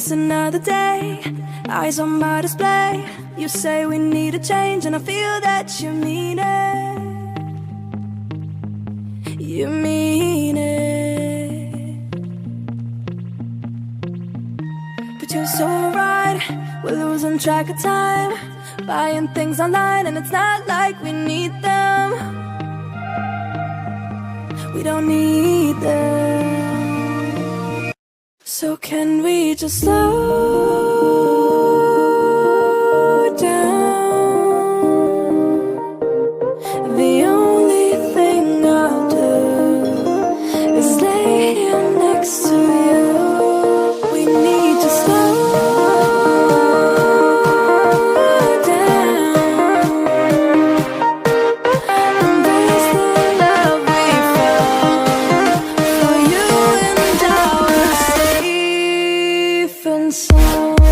It's another day, eyes on my display. You say we need a change, and I feel that you mean it. You mean it. But you're so right, we're losing track of time, buying things online, and it's not like we need them. We don't need them. So can we just slow down? The only thing I'll do is lay here next to you. We need to slow down. Embrace the love we found, for you and I were safe and sound.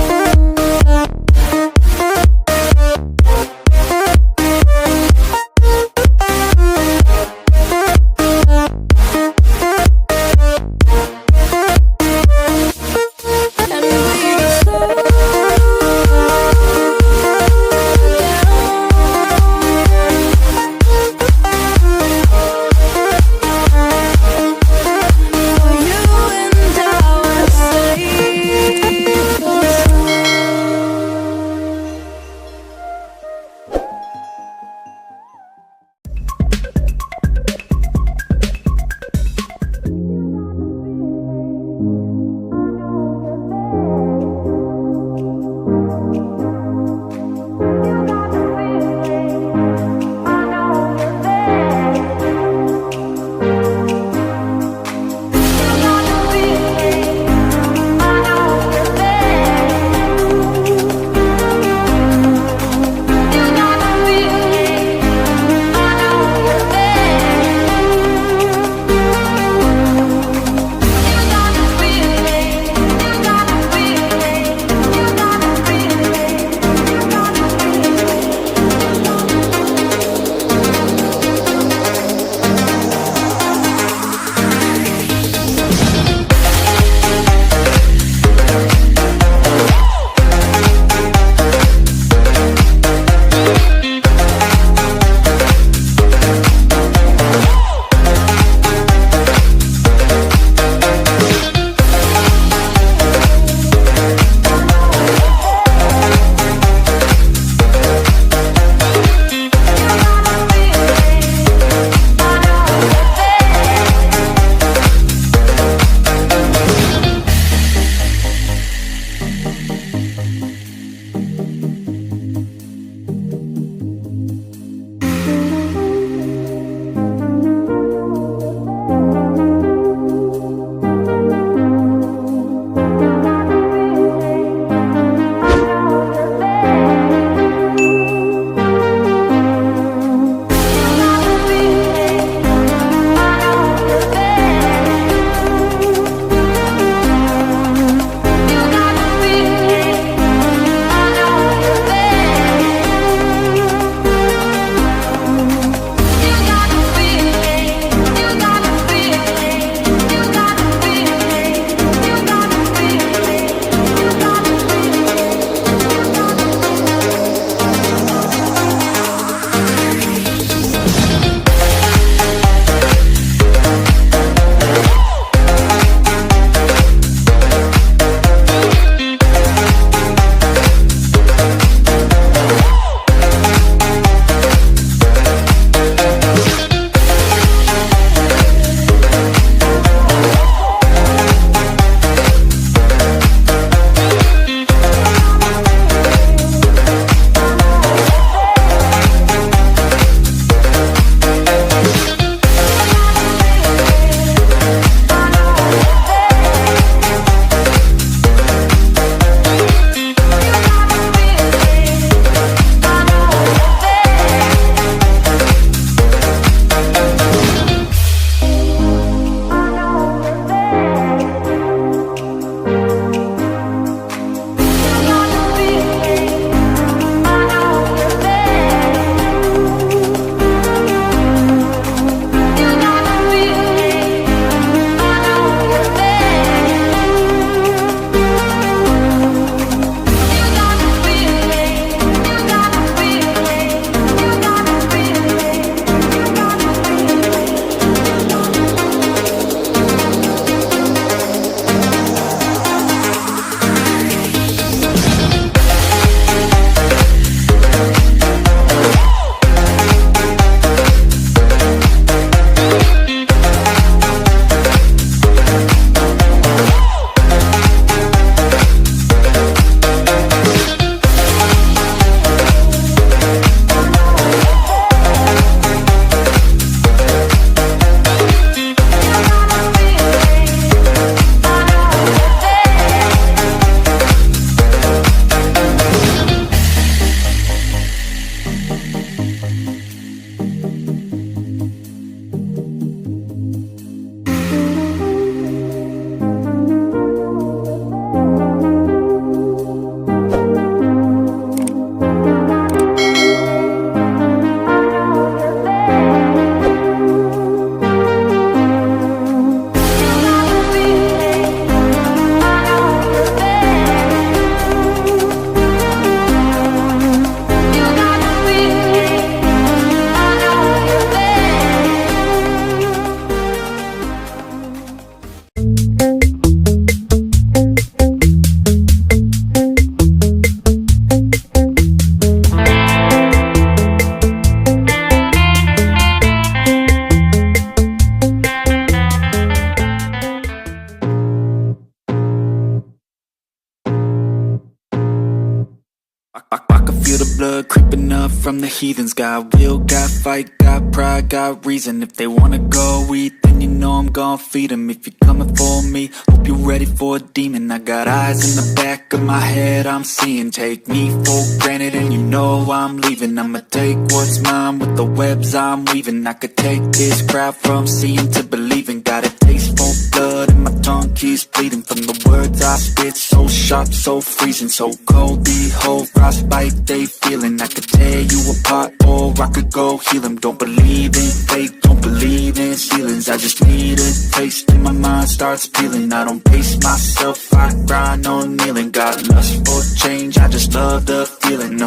feel the blood creeping up from the heathens. Got will, got fight, got pride, got reason. If they wanna go eat, then you know I'm gon' feed them. If you're coming for me, hope you're ready for a demon. I got eyes in the back of my head, I'm seeing. Take me for granted and you know I'm leaving. I'ma take what's mine with the webs I'm weaving. I could take this crowd from seeing to believing. Got a taste for blood and my tongue keeps bleeding from the words I spit. So sharp, so freezing, so cold. Behold, frostbite they feeling. I could tear you apart or I could go heal them. Don't believe in fate, don't believe in ceilings. I just need a taste and my mind starts peeling. I don't pace myself, I grind on kneeling. Got lust for change, I just love the feeling.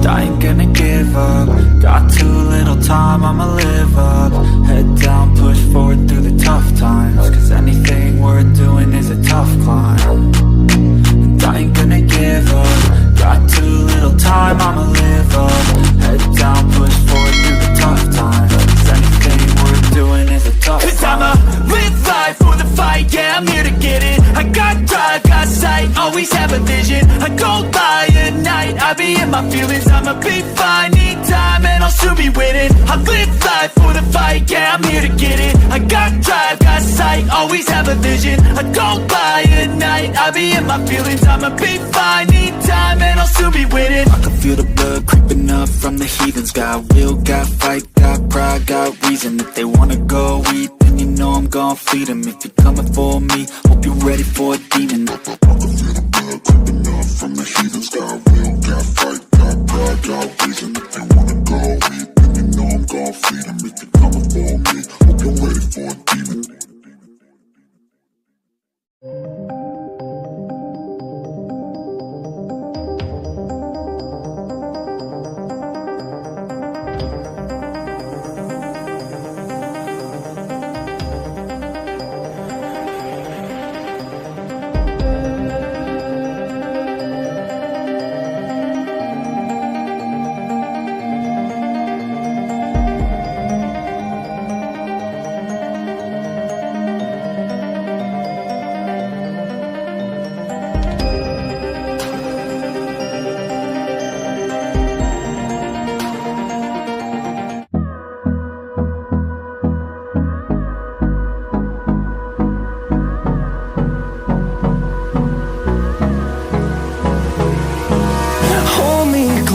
I ain't gonna give up. Got too little time, I'ma live up. Head down, push forward through the tough times. Cause anything worth doing is a tough climb. And I ain't gonna give up. Got too little time, I'ma live up. Head down, push forward through the tough times. Cause anything worth doing is a tough climb. Cause I'ma live life for the fight, yeah, I'm here to get it. I got drive, got sight, always have a vision. I go by at night, I be in my feelings. I'ma be fine, need time and I'll soon be winning. I live life for the fight, yeah, I'm here to get it. I got drive, got sight, always have a vision. I go by at night, I be in my feelings. I'ma be fine, need time and I'll soon be winning. I can feel the blood creeping up from the heathens. Got will, got fight, got pride, got reason. If they wanna go eat, then you know I'm gon' feed them. If you're coming for me, hope you're ready for a demon. I can feel the blood creeping up from the heathens. Got will, got fight, got pride, got reason. If they wanna go eat, then you know I'm gon' feed them. If you're coming for me, hope you're ready for a demon.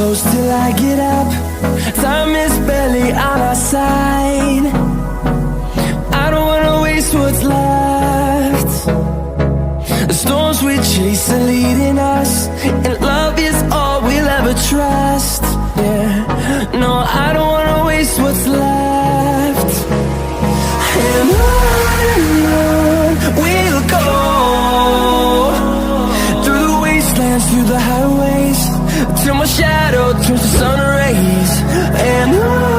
Close till I get up. Time is barely on our side. I don't wanna waste what's left. The storms we chase are leading us, and love is all we'll ever trust. Yeah, no, I don't wanna waste what's left. And on we'll go, through the wastelands, through the highways, till my shadow turns to sun rays. And on